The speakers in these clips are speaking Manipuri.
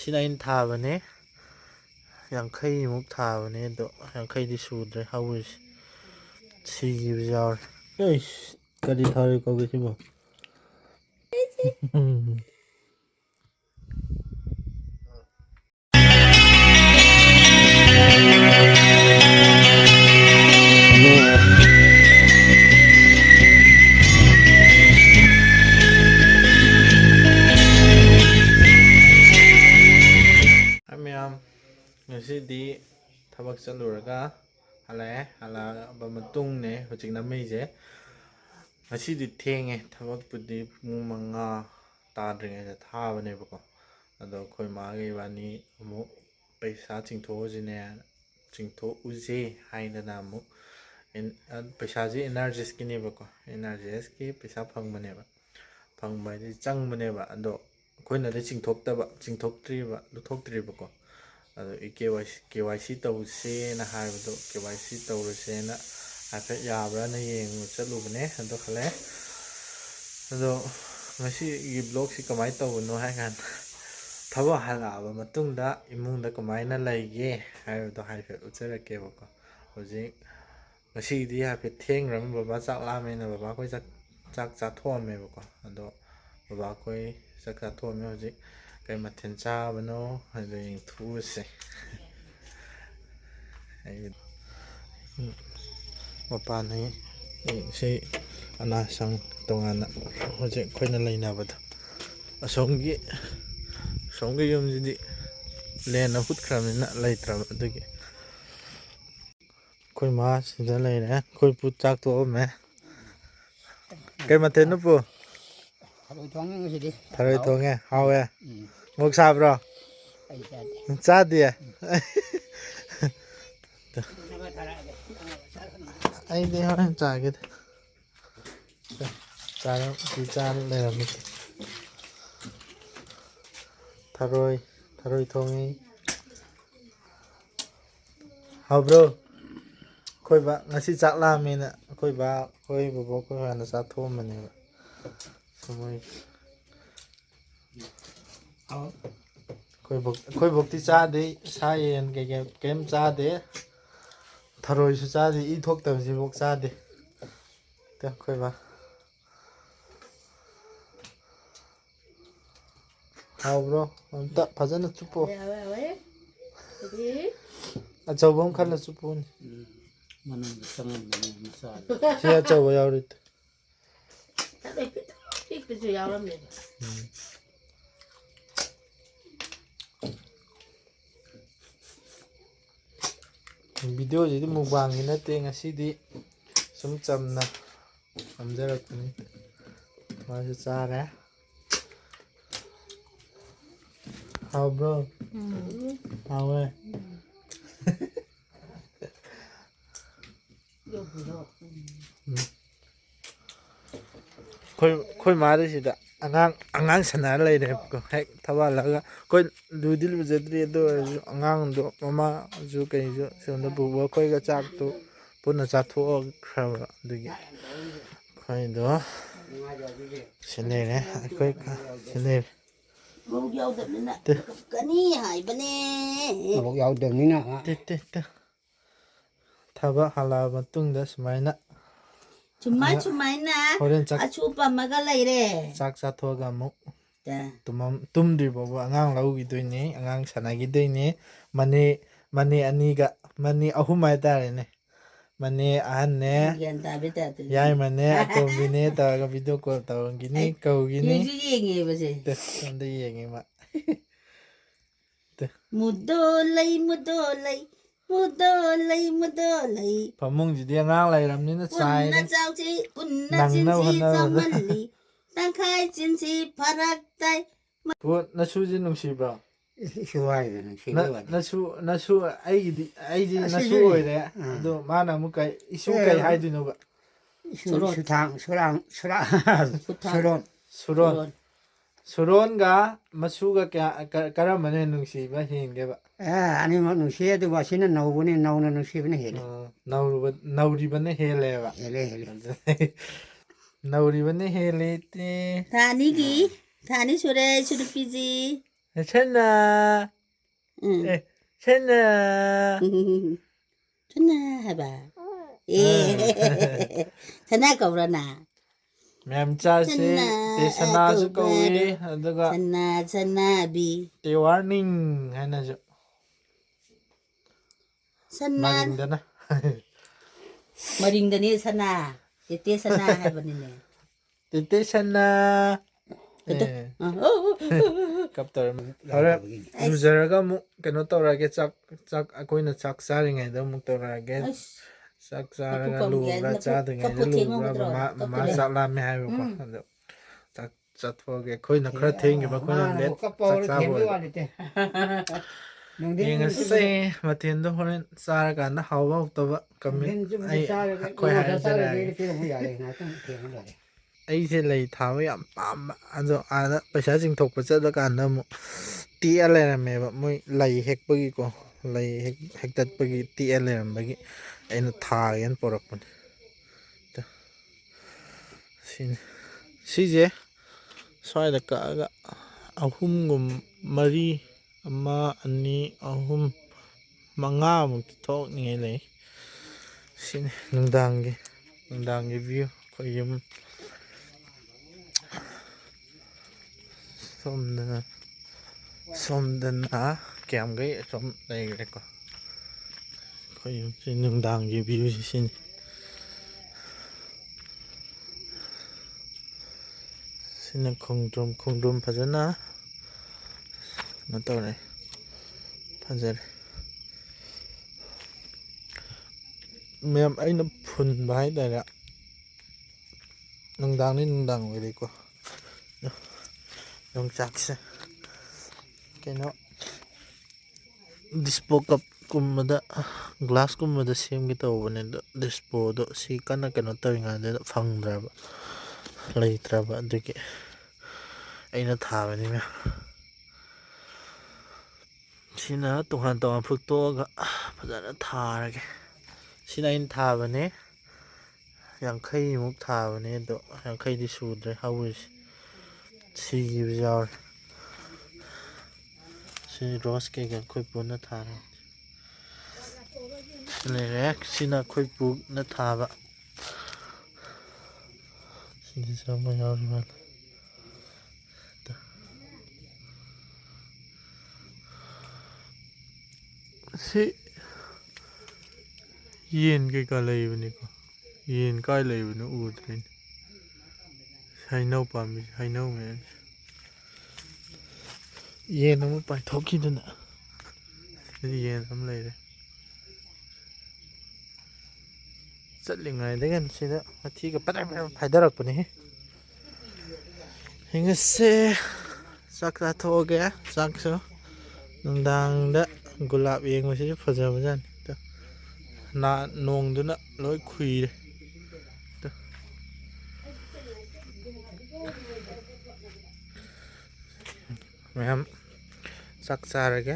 ꯁꯤꯅ ꯑꯩꯅ ꯊꯥꯕꯅꯦ 50ꯃꯨꯛ ꯊꯥꯕꯅꯦ ꯑꯗꯣ 50ꯗꯤ ꯁꯨꯗ꯭ꯔꯦ ꯍꯧꯔꯤꯁꯤ ꯁꯤꯈꯤꯕꯁꯨ ꯌꯥꯎꯔꯦ ꯑꯩꯁ ꯀꯔꯤ ꯊꯥꯔꯣꯏ ꯀꯧꯒꯦ ꯁꯤꯕꯣ ꯃꯌꯥꯝ ꯉꯁꯤꯗꯤ ꯊꯕꯛ ꯆꯠꯂꯨꯔꯒ ꯍꯜꯂꯛꯑꯕ ꯃꯇꯨꯡꯅꯦ ꯍꯧꯖꯤꯛ ꯅꯝꯃꯛꯏꯁꯦ ꯉꯁꯤꯗꯤ ꯊꯦꯡꯉꯦ ꯊꯕꯛꯄꯨꯗꯤ ꯄꯨꯡ 5 ꯇꯥꯗ꯭ꯔꯤꯉꯩꯗ ꯊꯥꯕꯅꯦꯕꯀꯣ ꯑꯗꯣ ꯑꯩꯈꯣꯏ ꯃꯥꯒ ꯏꯕꯥꯅꯤ ꯑꯃꯨꯛ ꯄꯩꯁꯥ ꯆꯤꯡꯊꯣꯛꯎꯁꯦ ꯍꯥꯏꯗꯅ ꯑꯃꯨꯛ ꯄꯩꯁꯥꯁꯦ NRGSꯀꯤꯅꯦꯕꯀꯣ NRGSꯀꯤ ꯄꯩꯁꯥ ꯐꯪꯕ ꯍꯥꯏꯗꯤ ꯆꯪꯕꯅꯦꯕ ꯑꯗꯣ ꯑꯩꯈꯣꯏꯅꯗꯤ ꯂꯧꯊꯣꯛꯇ꯭ꯔꯤꯕꯀꯣ ꯑꯗꯣ KYC ꯇꯧꯁꯦꯅ ꯍꯥꯏꯕꯗꯣ KYC ꯇꯧꯔꯁꯦꯅ ꯍꯥꯏꯐꯦꯠ ꯌꯥꯕ꯭राꯅ ꯌꯦꯡꯕ ꯆꯠꯂꯨꯕꯅꯦ ꯑꯗꯣ ꯍꯜꯂꯛꯑꯦ ꯑꯗꯣ ꯉꯁꯤꯒꯤ ꯕ꯭ꯂꯣꯛꯁꯤ ꯀꯃꯥꯏꯅ ꯇꯧꯕꯅꯣ ꯍꯥꯏ ꯀꯥꯟꯗ ꯊꯕꯛ ꯍꯜꯂꯛꯑꯕ ꯃꯇꯨꯡꯗ ꯏꯃꯨꯡꯗ ꯀꯃꯥꯏꯅ ꯂꯩꯒꯦ ꯍꯥꯏꯕꯗꯣ ꯍꯥꯏꯐꯦꯠ ꯎꯠꯆꯔꯛꯀꯦꯕꯀꯣ ꯍꯧꯖꯤꯛ ꯉꯁꯤꯗꯤ ꯍꯥꯏꯐꯦꯠ ꯊꯦꯡꯈ꯭ꯔꯕ ꯕꯕꯥ ꯆꯥꯛ ꯂꯥꯝꯃꯦꯅ ꯕꯕꯥ ꯑꯩꯈꯣꯏ ꯆꯥꯛ ꯆꯥꯊꯣꯛꯑꯝꯃꯦꯕꯀꯣ ꯑꯗꯣ ꯕꯕꯥ ꯑꯩꯈꯣꯏ ꯆꯥꯛ ꯆꯥꯊꯣꯛꯑꯝꯃꯦ ꯍꯧꯖꯤꯛ ꯀꯩ ꯃꯊꯦꯜ ꯆꯥꯕꯅꯣ ꯍꯥꯏꯗꯣ ꯌꯦꯡꯊꯣꯛꯎꯁꯦ ꯃꯄꯥꯟꯅꯩ ꯁꯤ ꯑꯅꯥꯁꯪ ꯇꯣꯉꯥꯟꯅ ꯍꯧꯖꯤꯛ ꯑꯩꯈꯣꯏꯅ ꯂꯩꯅꯕꯗꯣ ꯑꯁꯣꯝꯒꯤ ꯌꯨꯝꯁꯤꯗꯤ ꯂꯦꯟꯅ ꯍꯨꯠꯈ꯭ꯔꯕꯅꯤꯅ ꯂꯩꯇ꯭ꯔꯕ ꯑꯗꯨꯒꯤ ꯑꯩꯈꯣꯏ ꯃꯥ ꯁꯤꯗ ꯂꯩꯔꯦ ꯑꯩꯈꯣꯏ ꯄꯨ ꯆꯥꯛ ꯇꯣꯛꯑꯝꯃꯦ ꯀꯩ ꯃꯊꯦꯜꯅꯣ ꯄꯨ ꯊꯔꯣꯏ ꯊꯣꯡꯉꯦ ꯉꯁꯤꯗꯤ ꯊꯔꯣꯏ ꯊꯣꯡꯉꯦ ꯍꯥꯎꯋꯦ ꯃꯣꯔꯣꯛ ꯁꯥꯕ꯭ꯔꯣ ꯑꯩ ꯆꯥꯗꯦ ꯆꯥꯗꯦ ꯑꯩꯗꯤ ꯍꯣꯔꯦꯟ ꯆꯥꯒꯦꯗ ꯆꯥ ꯂꯩꯔꯝꯃꯤ ꯊꯔꯣꯏ ꯊꯣꯡꯉꯤ ꯍꯥꯎꯕ꯭ꯔꯣ ꯑꯩꯈꯣꯏ ꯕꯥ ꯉꯁꯤ ꯆꯥꯛ ꯂꯥꯝꯃꯦꯅ ꯑꯩꯈꯣꯏ ꯕꯥ ꯑꯩꯈꯣꯏ ꯕꯣꯕꯣꯛ ꯑꯩꯈꯣꯏ ꯍꯥꯟꯅ ꯆꯥꯊꯣꯛꯑꯝꯕꯅꯦꯕ ꯃꯣꯏ ꯑꯩꯈꯣꯏ ꯕꯣꯛꯇꯤ ꯆꯥꯗꯦ ꯁꯥ ꯌꯦꯟ ꯀꯩꯝ ꯆꯥꯗꯦ ꯊꯔꯣꯏꯁꯨ ꯆꯥꯗꯦ ꯏ ꯊꯣꯛꯇꯕꯁꯤꯐꯥꯎ ꯆꯥꯗꯦ ꯑꯩꯈꯣꯏ ꯕꯥ ꯍꯥꯎꯕ꯭ꯔꯣ ꯑꯝꯇ ꯐꯖꯅ ꯆꯨꯞꯄꯣ ꯑꯆꯧꯕ ꯑꯃ ꯈꯜꯂ ꯆꯨꯞꯄꯣꯅꯦ ꯃꯅꯨꯡꯗ ꯆꯪꯉꯝꯕꯅꯦ ꯃꯆꯥꯗꯣ ꯁꯤ ꯑꯆꯧꯕ ꯌꯥꯎꯔꯤ ꯄꯤꯛꯄꯁꯨ ꯌꯥꯎꯔꯝꯃꯦ ꯚꯤꯗꯤꯑꯣꯁꯤꯗꯤ ꯃꯨꯛꯕꯥꯡꯒꯤ ꯅꯠꯇꯦ ꯉꯁꯤꯗꯤ ꯁꯨꯝ ꯆꯝꯅ ꯅꯝꯖꯔꯛꯄꯅꯤ ꯃꯥꯁꯨ ꯆꯥꯔꯦ ꯍꯥꯎꯕ꯭ꯔꯣ ꯍꯥꯎꯋꯦ ꯑꯩꯈꯣꯏ ꯃꯥꯗꯤ ꯁꯤꯗ ꯑꯉꯥꯡ ꯁꯥꯟꯅꯔ ꯂꯩꯔꯦꯕꯀꯣ ꯍꯦꯛ ꯊꯕꯛ ꯑꯩꯈꯣꯏ ꯂꯨꯗꯤ ꯂꯨꯖꯗ꯭ꯔꯤ ꯑꯗꯨ ꯑꯣꯏꯔꯁꯨ ꯑꯉꯥꯡꯗꯣ ꯃꯃꯥꯁꯨ ꯀꯩꯁꯨ ꯁꯣꯝꯗ ꯄꯨꯕ ꯑꯩꯈꯣꯏꯒ ꯆꯥꯛꯇꯣ ꯄꯨꯟꯅ ꯆꯥꯊꯣꯛꯈ꯭ꯔꯕ ꯑꯗꯨꯒꯤ ꯑꯩꯈꯣꯏꯗꯣ ꯁꯤ ꯂꯩꯔꯦ ꯁꯤ ꯂꯩꯔꯦ ꯃꯕꯨꯛ ꯌꯥꯎꯗꯕꯅꯤꯅ ꯀꯞꯀꯅꯤ ꯍꯥꯏꯕꯅꯦ ꯃꯕꯨꯛ ꯌꯥꯎꯗꯕꯅꯤꯅ ꯊꯕꯛ ꯍꯜꯂꯛꯑꯕ ꯃꯇꯨꯡꯗ ꯁꯨꯃꯥꯏꯅ ꯍꯣꯔꯦꯟ ꯑꯆꯨꯞ ꯑꯃꯒ ꯂꯩꯔꯦ ꯆꯥꯛ ꯆꯥꯊꯣꯛꯑꯒ ꯑꯃꯨꯛ ꯇꯨꯝꯗ꯭ꯔꯤ ꯐꯥꯎꯕ ꯑꯉꯥꯡ ꯂꯧꯈꯤꯗꯣꯏꯅꯤ ꯑꯉꯥꯡ ꯁꯥꯟꯅꯈꯤꯗꯣꯏꯅꯤ ꯃꯅꯦ ꯑꯍꯨꯝ ꯍꯥꯏꯇꯥꯔꯦꯅꯦ ꯃꯅꯦ ꯑꯍꯟꯅꯦ ꯌꯥꯏꯃꯅꯦ ꯑꯇꯣꯝꯕꯤꯅꯦ ꯇꯧꯔꯒ ꯚꯤꯗꯤꯑꯣ ꯀꯣꯜ ꯇꯧꯔꯈꯤꯅꯤ ꯀꯧꯈꯤꯅꯤ ꯁꯣꯝꯗ ꯌꯦꯡꯉꯤ ꯃꯥ ꯃꯨꯗꯣꯂꯩ ꯐꯃꯨꯡꯁꯤꯗꯤ ꯑꯉꯥꯡ ꯂꯩꯔꯕꯅꯤꯅ ꯆꯥꯏꯔꯦ ꯅꯪꯅꯕ ꯍꯣꯠꯅꯕꯗ ꯇꯪꯈꯥꯏ ꯆꯤꯟꯁꯤ ꯐꯔꯛ ꯇꯥꯏ ꯅꯁꯨꯁꯤ ꯅꯨꯡꯁꯤꯕ꯭ꯔꯣ ꯅꯁꯨ ꯑꯩꯗꯤ ꯅꯁꯨ ꯑꯣꯏꯔꯦ ꯑꯗꯣ ꯃꯥꯅ ꯑꯃꯨꯛ ꯏꯁꯨ ꯀꯩ ꯍꯥꯏꯗꯣꯏꯅꯣꯕ ꯁꯨꯔꯣꯟꯒ ꯃꯁꯨꯒ ꯀꯔꯝꯕꯅ ꯅꯨꯡꯁꯤꯕ ꯍꯦꯟꯒꯦꯕ ꯑꯅꯤꯃꯛ ꯅꯨꯡꯁꯤ ꯑꯗꯨꯕꯨ ꯑꯁꯤꯅ ꯅꯧꯕꯅꯤ ꯅꯧꯅ ꯅꯨꯡꯁꯤꯕꯅ ꯍꯦꯜꯂꯤ ꯅꯧꯔꯤꯕꯅ ꯍꯦꯜꯂꯦꯕ ꯅꯧꯔꯤꯕꯅ ꯍꯦꯜꯂꯦ ꯊꯥ ꯑꯅꯤ ꯁꯨꯔꯦ ꯏꯆꯟꯅꯨꯄꯤꯁꯤ 찬나. 응. 에, 찬나. 찬나 해봐. 예. 찬나 거울어나. ਮੈਮ ਚਾਸੀ ਤੇ ਸਨਾਜ ਕੋ위 ਅਦਗਾ 찬나 찬나비. ਤੇ ਵਾਰਨਿੰਗ ਹੈ ਨਾ ਜੋ 찬나. 마링다나 머링더니 사나. 때때 사나 해버리네. ਤੇ ਸਨਾ 그때 kaptar hore luzaraga mu keno torage chak akoina chak saringai da mu torage chak saraga lubra chadingai da lubra ma sala me hai ko ado chak chathoge koina khara thengi ba koina let chak sa bo yenga se matin do horen saraga na hawa utaba kami ai koi hai jara ꯑꯩꯁꯦ ꯂꯩ ꯊꯥꯕ ꯌꯥꯝ ꯄꯥꯝꯕ ꯑꯗꯣ ꯑꯥꯗ ꯄꯩꯁꯥ ꯆꯤꯡꯊꯣꯛꯄ ꯆꯠꯂꯀꯥꯟꯗ ꯑꯃꯨꯛ ꯇꯦꯛꯑ ꯂꯩꯔꯝꯃꯦꯕ ꯃꯣꯏ ꯂꯩ ꯍꯦꯛꯄꯒꯤꯀꯣ ꯂꯩ ꯍꯦꯛꯇꯠꯄꯒꯤ ꯇꯦꯛꯑ ꯂꯩꯔꯝꯕꯒꯤ ꯑꯩꯅ ꯊꯥꯒꯦꯅ ꯄꯣꯔꯛꯄꯅꯦ ꯁꯤꯅꯤ ꯁꯤꯁꯦ ꯁ꯭ꯋꯥꯏꯗ ꯀꯛꯑꯒ ꯑꯍꯨꯝꯒꯨꯝ ꯃꯔꯤ ꯑꯃ ꯑꯅꯤ ꯑꯍꯨꯝ ꯃꯉꯥꯃꯨꯛꯇꯤ ꯊꯣꯛꯅꯤꯡꯉꯥꯏ ꯂꯩ ꯁꯤꯅꯤ ꯅꯨꯡꯗꯥꯡꯒꯤ ꯚ꯭ꯌꯨ ꯑꯩꯈꯣꯏ ꯌꯨꯝ ꯁꯣꯝꯗꯅ ꯀꯌꯥꯝꯒꯩ ꯑꯁꯣꯝ ꯂꯩꯈ꯭ꯔꯦꯀꯣ ꯑꯩꯈꯣꯏ ꯌꯨꯝꯁꯤ ꯅꯨꯡꯗꯥꯡꯒꯤ ꯚ꯭ꯌꯨꯁꯤ ꯁꯤꯅꯤ ꯁꯤꯅ ꯈꯣꯡꯗ꯭ꯔꯨꯝ ꯐꯖꯅ ꯀꯩꯅꯣ ꯇꯧꯔꯦ ꯐꯖꯔꯦ ꯃꯌꯥꯝ ꯑꯩꯅ ꯐꯨꯟꯕ ꯍꯥꯏꯇꯥꯔꯦ ꯅꯨꯡꯗꯥꯡ ꯑꯣꯏꯔꯦꯀꯣ ꯌꯣꯡꯆꯥꯛꯁꯦ ꯀꯩꯅꯣ ꯗꯤꯁꯄꯣ ꯀꯞꯀꯨꯝꯕꯗ ꯒ꯭ꯂꯥꯁꯀꯨꯝꯕꯗ ꯁꯦꯝꯒꯦ ꯇꯧꯕꯅꯦ ꯑꯗꯣ ꯗꯤꯁꯄꯣꯗꯣ ꯁꯤ ꯀꯟꯅ ꯀꯩꯅꯣ ꯇꯧꯔꯤꯉꯩꯗ ꯐꯪꯗ꯭ꯔꯕ ꯂꯩꯇ꯭ꯔꯕ ꯑꯗꯨꯒꯤ ꯑꯩꯅ ꯊꯥꯕꯅꯤ ꯃꯌꯥꯝ ꯁꯤꯅ ꯇꯣꯉꯥꯟ ꯐꯨꯛꯇꯣꯛꯑꯒ ꯐꯖꯅ ꯊꯥꯔꯒꯦ ꯁꯤꯅ ꯑꯩꯅ ꯊꯥꯕꯅꯦ 50ꯃꯨꯛ ꯊꯥꯕꯅꯦ ꯑꯗꯣ 50ꯗꯤ ꯁꯨꯗ꯭ꯔꯦ ꯍꯧꯔꯤꯁꯤ ꯁꯤꯈꯤꯕꯁꯨ ꯌꯥꯎꯔꯦ ꯁꯤ ꯔꯣꯁ ꯀꯩꯀꯥ ꯑꯩꯈꯣꯏ ꯄꯨꯅ ꯊꯥꯔꯦ ꯂꯩꯔꯦ ꯁꯤꯅ ꯑꯩꯈꯣꯏ ꯄꯨꯅ ꯊꯥꯕ ꯁꯤꯗꯁꯨ ꯑꯃ ꯌꯥꯎꯔꯤ ꯃꯥꯜꯂꯦ ꯁꯤ ꯌꯦꯟ ꯀꯩꯀꯥ ꯂꯩꯕꯅꯤꯀꯣ ꯌꯦꯟ ꯀꯥꯏ ꯂꯩꯕꯅꯣ ꯎꯗ꯭ꯔꯦꯅꯦ ꯍꯩꯅꯧ ꯄꯥꯝꯕꯤ ꯍꯩꯅꯧ ꯃꯌꯥꯝ ꯌꯦꯟ ꯑꯃ ꯄꯥꯏꯊꯣꯛꯈꯤꯗꯅ ꯁꯤꯗꯤ ꯌꯦꯟ ꯑꯃ ꯂꯩꯔꯦ ꯆꯠꯂꯤꯉꯩꯗꯒ ꯁꯤꯗ ꯃꯊꯤꯒ ꯄꯗ꯭ꯔ ꯐꯥꯏꯗꯔꯛꯄꯅꯦꯍꯦ ꯉꯁꯤ ꯆꯥꯛ ꯆꯥꯊꯣꯛꯑꯒꯦ ꯆꯥꯛꯁꯨ ꯅꯨꯡꯗꯥꯡꯗ ꯒꯨꯂꯥꯞ ꯌꯦꯡꯕꯁꯤꯁꯨ ꯐꯖꯕꯖꯥꯠꯅꯤ ꯅꯣꯡꯗꯨꯅ ꯂꯣꯏ ꯈꯨꯏꯔꯦ ꯃꯌꯥꯝ ꯆꯥꯛ ꯆꯥꯔꯒ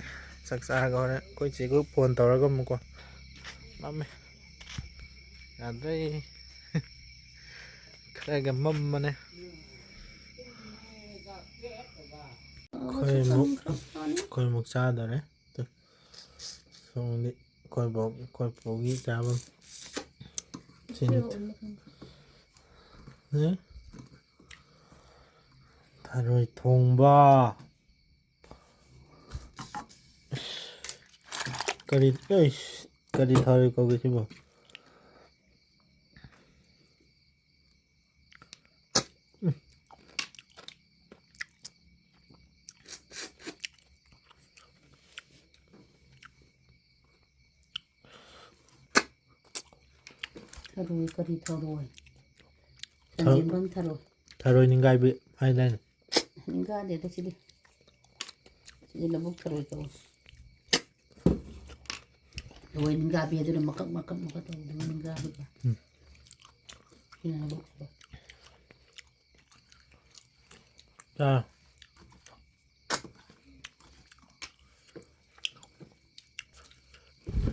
ꯍꯣꯔꯦꯟ ꯑꯩꯈꯣꯏ ꯆꯦꯒ ꯐꯣꯟ ꯇꯧꯔꯒ ꯑꯃꯨꯛꯀꯣ ꯃꯝꯃꯦ ꯌꯥꯗ꯭ꯔꯦ ꯈꯔꯒ ꯃꯝꯕꯅꯦ ꯑꯩꯈꯣꯏꯃꯨꯛ ꯆꯥꯗꯔꯦ ꯁꯣꯝꯗꯤ ꯑꯩꯈꯣꯏ ꯄꯨꯒꯤ ꯆꯥꯐꯝ ꯁꯤꯅꯤ ꯊꯔꯣꯏ ꯊꯣꯡꯕ ꯀꯔꯤ ꯊꯔꯣꯏ ꯀꯧꯒꯦ ꯁꯤꯕꯣꯊꯔꯣꯏ ꯀꯔꯤ ꯊꯔꯣꯏ ꯆꯟꯖꯦꯝꯕꯝ ꯊꯔꯣꯏ ꯊꯔꯣꯏ ꯅꯤꯡꯒꯥꯏꯕꯤ ꯍꯥꯏꯗꯥꯏꯅꯦ ꯅꯤꯡꯒꯥꯗꯦꯗ ꯁꯤꯗꯤ ꯂꯧꯕꯨꯛ ꯊꯔꯣꯏ ꯀꯧꯏ ꯊꯔꯣꯏ ꯅꯤꯡꯒꯥꯕꯤ ꯑꯗꯨꯅ ꯃꯀꯛ ꯇꯧꯕꯗꯨ ꯅꯤꯡꯒꯥꯕꯤꯒ ꯁꯤꯅ ꯂꯧꯕꯨꯛ ꯊꯔꯣꯏ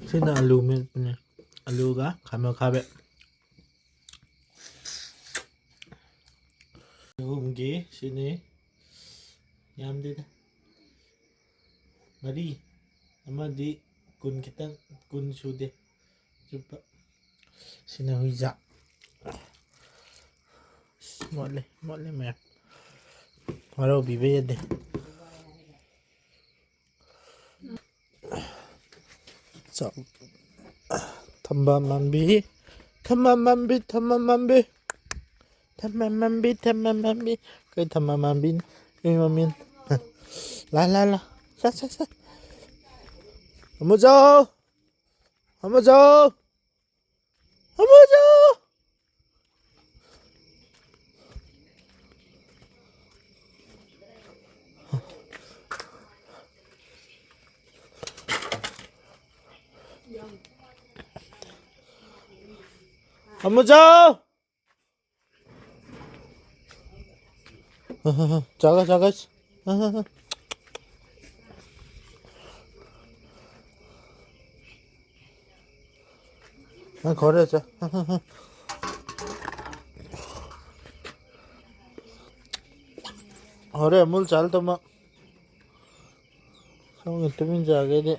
ꯁꯤꯅ ꯑꯂꯨ ꯃꯦꯠꯄꯅꯦ ꯑꯂꯨꯒ ꯈꯥꯃꯦꯟ ꯑꯈꯥꯕꯤ ꯑꯍꯨꯝꯒꯤ ꯁꯤꯅꯤ ꯌꯥꯝꯗꯦꯗ ꯃꯔꯤ ꯑꯃꯗꯤ ꯀꯨꯟ ꯈꯤꯇꯪ ꯀꯨꯟ ꯁꯨꯗꯦ ꯆꯨꯞꯄ ꯁꯤꯅ ꯍꯨꯏꯖꯥꯛ ꯃꯣꯠꯂꯦ ꯃꯣꯠꯂꯦ ꯃꯌꯥꯝ ꯋꯥꯔꯧꯕꯤꯕ ꯌꯥꯗꯦ ꯆꯥꯎ ꯊꯝꯕꯥꯜ ꯃꯥꯟꯕꯤ ꯊꯝꯕꯥꯜ ꯃꯥꯟꯕꯤ ꯊꯝꯕꯥꯜ ꯃꯥꯟꯕꯤ ꯊꯝꯕꯥꯜ ꯃꯥꯟꯕꯤ ꯊꯝꯕꯥꯜ ꯃꯥꯟꯕꯤ ꯀꯩ ꯊꯝꯕꯥꯜ ꯃꯥꯟꯕꯤꯅꯤ ꯀꯩ ꯃꯃꯤꯡ ला सा जाओ जाओ जाओ जागा जागा घरे जा अरे अमूल चाल तो मैं तुम जागे दे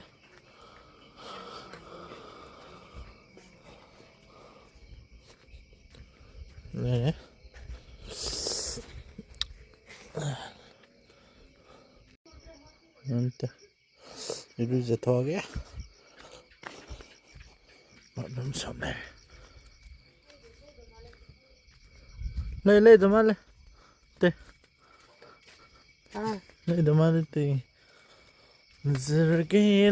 네. 이제 더하게 너무 섬해 ले दमा ले ते ले दमा ले ते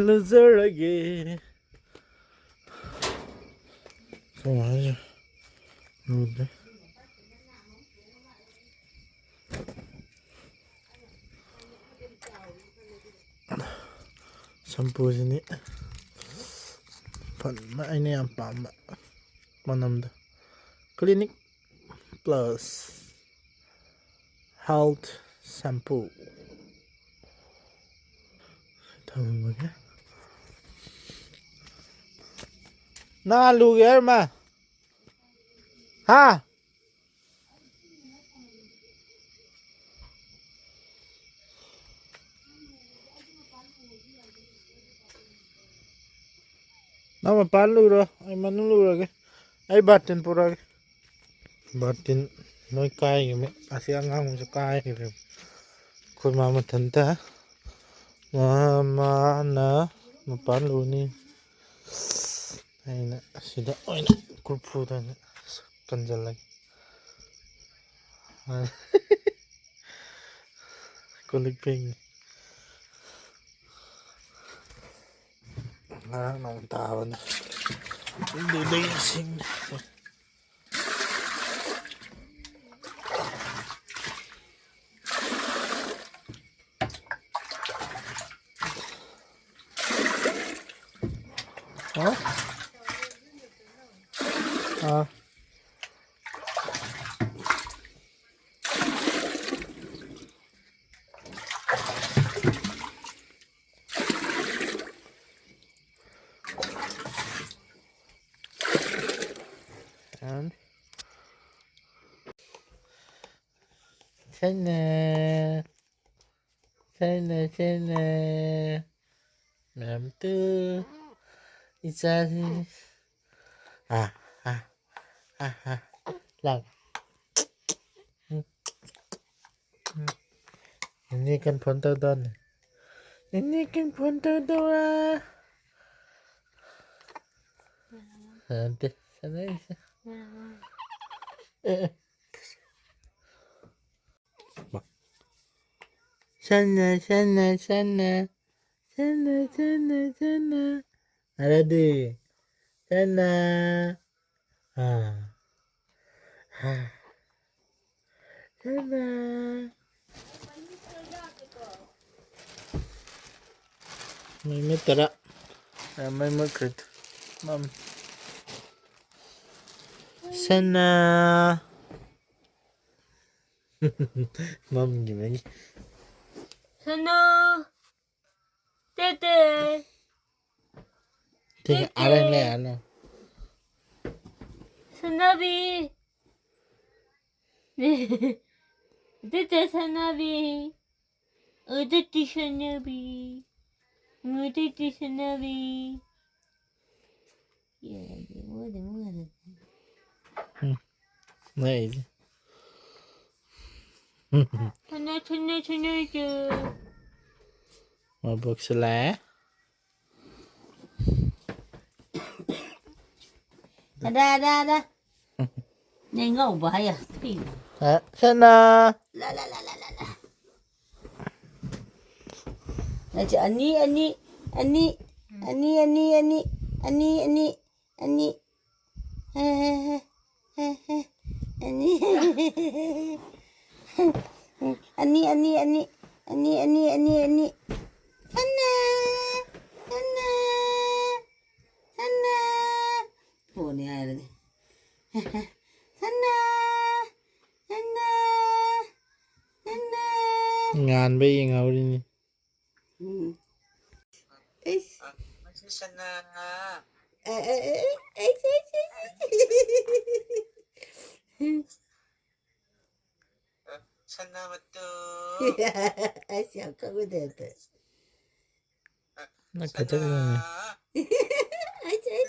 लुजरगे समझ नूदे ꯁꯝꯄꯨꯁꯤꯅꯤ ꯑꯩꯅ ꯌꯥꯝ ꯄꯥꯝꯕ ꯃꯅꯝꯗ ꯀ꯭ꯂꯤꯅꯤꯛ ꯄ꯭ꯂꯁ ꯍꯦꯜꯊ ꯁꯦꯝꯄꯨ ꯊꯝꯃꯒꯦ ꯅꯥꯜꯂꯨꯒꯦ ꯍꯥꯏꯔꯃ ꯍꯥ ꯅꯪ ꯃꯄꯥꯟ ꯂꯨꯔꯣ ꯑꯩ ꯃꯅꯨꯡ ꯂꯨꯔꯒꯦ ꯑꯩ ꯕꯥꯔꯇꯤꯟ ꯄꯨꯔꯛꯑꯒꯦ ꯕꯥꯔꯇꯤꯟ ꯅꯣꯏ ꯀꯥꯏꯒꯤꯃꯦ ꯑꯁꯤ ꯑꯉꯥꯡꯁꯨ ꯀꯥꯏꯈ꯭ꯔꯦ ꯑꯩꯈꯣꯏ ꯃꯥ ꯃꯊꯟꯇ ꯃꯥꯅ ꯃꯄꯥꯟ ꯂꯨꯅꯤ ꯑꯩꯅ ꯑꯁꯤꯗ ꯑꯣꯏꯅ ꯀꯣꯔꯐꯨꯗ ꯀꯟꯁꯤꯜꯂꯒꯦ ꯀꯣꯜꯂꯤꯛ ꯐꯦꯡꯉꯤ ngaraang nong tawon hindi lasing and China làm tư isa làm ini kan phone tao don ini kan phone tao đâu Ante sana isa sana ada di sana sana may metara may makrit mam sana mam gimana Sana Tete Teka, alang na ano. Sanabi Tete Sanabi Tete Sanabi 무티티 스누비. 예, 뭐든. 네 이제 하나 줘. 뭐 먹을래? Ada. Nengok bahaya. 아, 샤나. Macam ani. Ani. Ani. Anna. Oh ni ada ni. Anna. งานไปยิงเอาดินี่ Sana betul. Asyik kau betul. น่าจะได้เลย Asyik.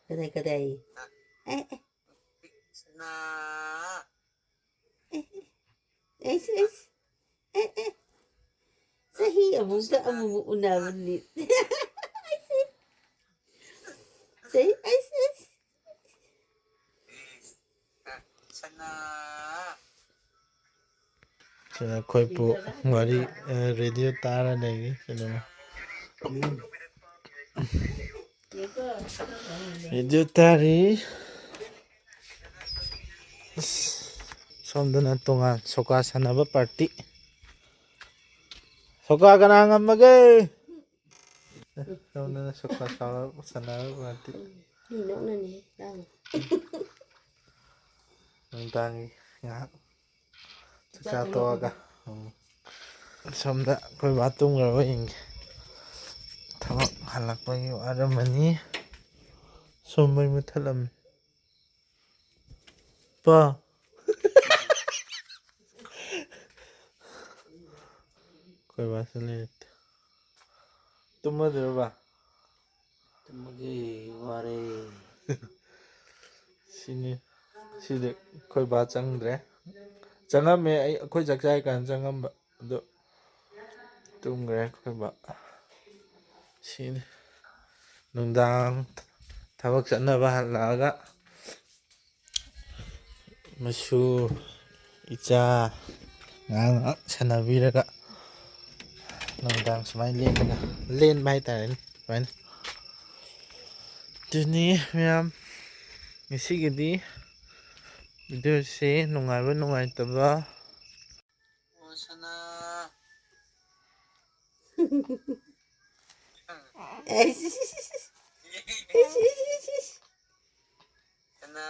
Kedai. Kedai. Sana. Sahih abu tak abu una beli. Sahih. Sana. 저 거의 뭐 머리 라디오 따라 내기 저는 라디오 따리 somdana 동안 소가 사나바 파티 소가 가나 ngamage somdana soka sa나바 파티 Ni nak ni dah. nang ya cha toga somda koi batung ro ing thawak halakpagi waramani sombai muthalam pa koi basale tumadro ba Tumagi ware. sini sidi koi ba changdre changame ai koi jakjai kan changam ba do tumgre koi ba sini nungdang thawak chanaba halaga masu icha ngang sanabiraga nungdang smai len bai ta ren duni myam misigidi videosi nungaitaba Sana. Sana.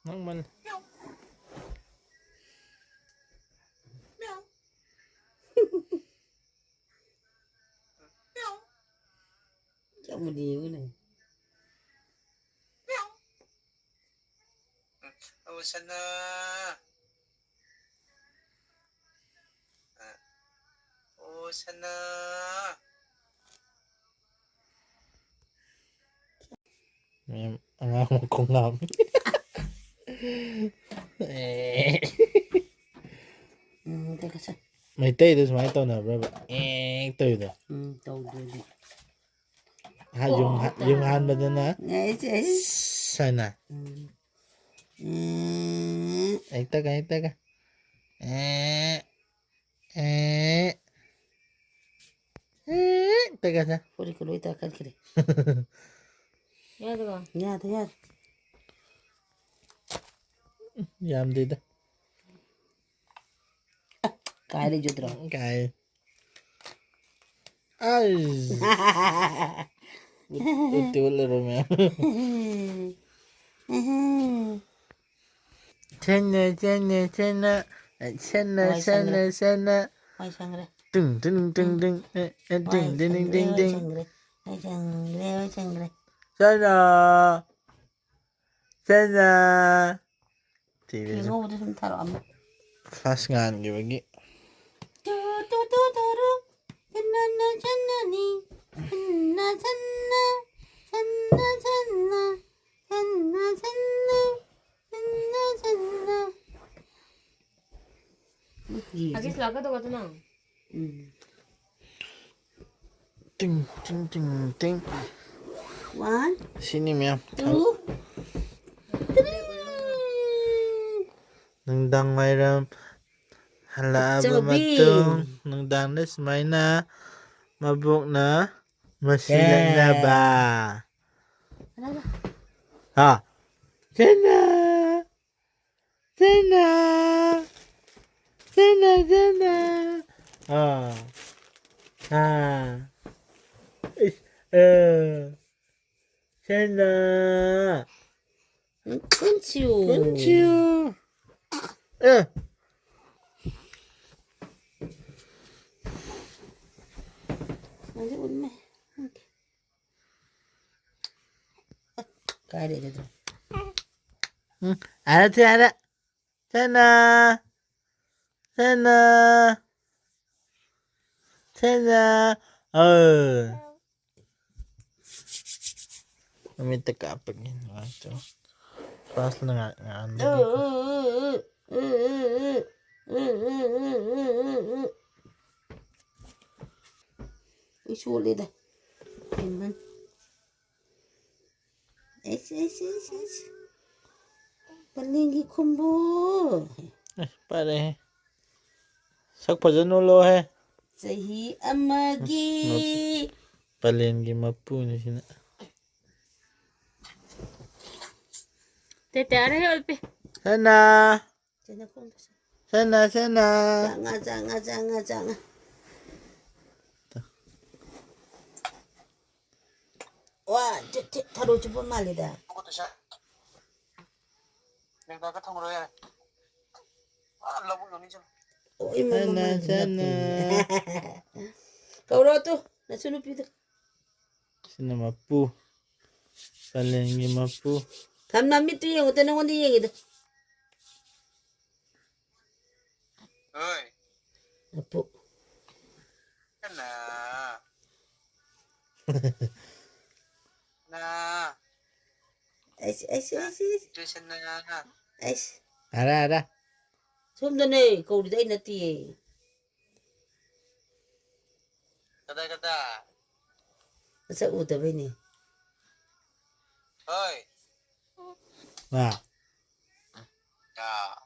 nang man Kamu dia ni. Sana. Sana. myam angam ko ngam Tak kasar. mai tay da smai to na bra ba tay da Tahu dia. ha yung han ba da na Yes. sana ai ta ga ta ga sa Kau kalau itu akan kiri. Ya tuh. Ya. yam de da Kaya dia jual. cái ai betul rồi mẹ Chena Mai sangre. Ding ding ding ding ding ding ding ding ding ding Ôi chừng rồi. Sana. Sana. TV Cái ngô tôi không thả rõ mà. class nganꯈꯤꯕꯒꯤ Aquí se la gato gato no. 띵 띵띵띵 One, 신이면 two, nungdang mayram halaba Chubby. matung nungdang na sumayna mabuk na masilagnaba ha sana sana sana sana is sana Kunchiu. kunchiu Nanti udah mah. Cái để rồi. 알았지 알아 sana sana sana Mamita ka pag yun. Pas na nga. Ui xua lên đây. Em hơn. Palingi kumbo. Pare. Sak pajano lo he. Sahi amagi. Palengi mapu ni sina. Te haré golpe. Sana. Jangan kumbo. Sana. Jangan. Wah, taruh coba mali dah. Oh, Sana. Kau dah tu, nak sunup itu. Sina mapu. Palengi mapu. Tham nam itu yang udah nang yang itu. Ơi, Apa? nè. Nè, Ais. chơi xin nè. Ais. Ada. Sum dah kau di dalam nanti. Kata. Masa udah begini. Ơi, Wah. ya.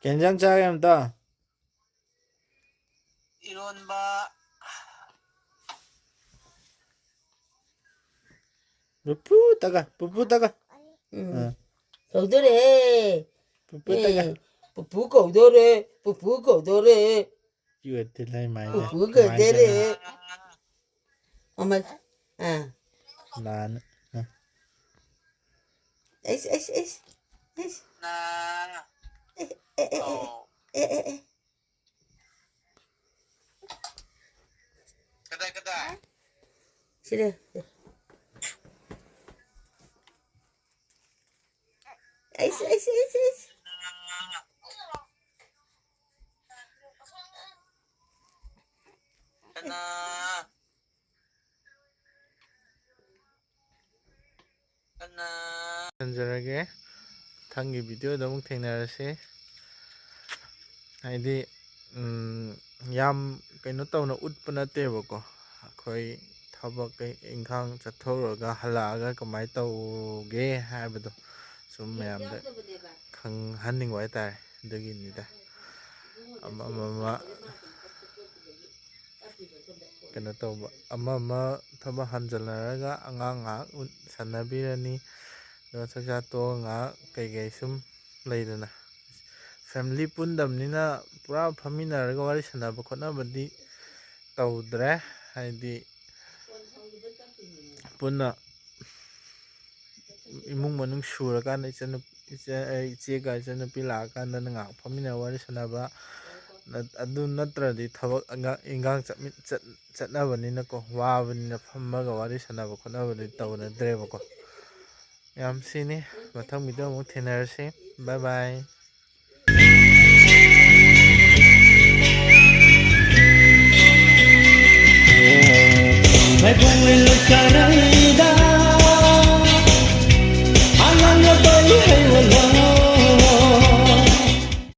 괜찮자 다. Iron ba? Pupu taga. Kau dah re. Pupu taga. Pupu kau dah re. Chưa thì lấy máy Pupu kau dah re. Mama. là Ais. Nè. Oh. Kata. Sini. Ais. Kena. ꯊꯝꯖꯔꯒꯦ ꯃꯊꯪꯒꯤ ꯚꯤꯗꯤꯑꯣꯗ ꯑꯃꯨꯛ ꯊꯦꯡꯅꯔꯁꯤ ꯍꯥꯏꯗꯤ ꯌꯥꯝ ꯀꯩꯅꯣ ꯇꯧꯅ ꯎꯠꯄ ꯅꯠꯇꯦꯕꯀꯣ ꯑꯩꯈꯣꯏ ꯊꯕꯛ ꯏꯪꯈꯥꯡ ꯆꯠꯊꯣꯛꯎꯔꯒ ꯍꯜꯂꯛꯑꯒ ꯀꯃꯥꯏꯅ ꯇꯧꯒꯦ ꯍꯥꯏꯕꯗꯣ ꯁꯨꯝ ꯃꯌꯥꯝꯗ ꯈꯪꯍꯟꯅꯤꯡꯕ ꯍꯥꯏꯇꯥꯔꯦ ꯑꯗꯨꯒꯤꯅꯤꯗ ꯑꯃ ꯀꯩꯅꯣ ꯇꯧꯕ ꯑꯃ ꯊꯕꯛ ꯍꯟꯖꯤꯟꯅꯔꯒ ꯑꯉꯥꯡ ꯉꯥꯏꯍꯥꯛ ꯁꯥꯟꯅꯕꯤꯔꯅꯤ ꯑꯗꯨꯒ ꯆꯥꯛꯆꯥ ꯇꯣꯛꯑꯒ ꯉꯥꯏꯍꯥꯛ ꯀꯩꯀꯩ ꯁꯨꯝ ꯂꯩꯗꯅ ꯐꯦꯃꯤꯂꯤ ꯄꯨꯟꯗꯕꯅꯤꯅ ꯄꯨꯔꯥ ꯐꯝꯃꯤꯟꯅꯔꯒ ꯋꯥꯔꯤ ꯁꯥꯟꯅꯕ ꯈꯣꯠꯅꯕꯗꯤ ꯇꯧꯗ꯭ꯔꯦ ꯍꯥꯏꯗꯤ ꯄꯨꯟꯅ ꯏꯃꯨꯡ ꯃꯅꯨꯡ ꯁꯨꯔꯀꯥꯟꯗ ꯏꯆꯦꯒ ꯏꯆꯟꯅꯨꯄꯤ ꯂꯥꯛꯑꯀꯥꯟꯗꯅ ꯉꯥꯏꯍꯥꯛ ꯐꯝꯃꯤꯟꯅ ꯋꯥꯔꯤ ꯁꯥꯟꯅꯕ ꯑꯗꯨ ꯅꯠꯇ꯭ꯔꯗꯤ ꯊꯕꯛ ꯏꯟꯈꯥꯡ ꯆꯠꯅꯕꯅꯤꯅꯀꯣ ꯋꯥꯕꯅꯤꯅ ꯐꯝꯃꯒ ꯋꯥꯔꯤ ꯁꯥꯟꯅꯕ ꯈꯣꯠꯅꯕꯗꯤ ꯇꯧꯅꯗ꯭ꯔꯦꯕꯀꯣ ꯌꯥꯝ ꯁꯤꯅꯤ ꯃꯊꯪ ꯚꯤꯗꯤꯑꯣ ꯑꯃꯨꯛ ꯊꯦꯡꯅꯔꯁꯤ ꯕꯥꯏ ꯕꯥꯏ मैं घूम लो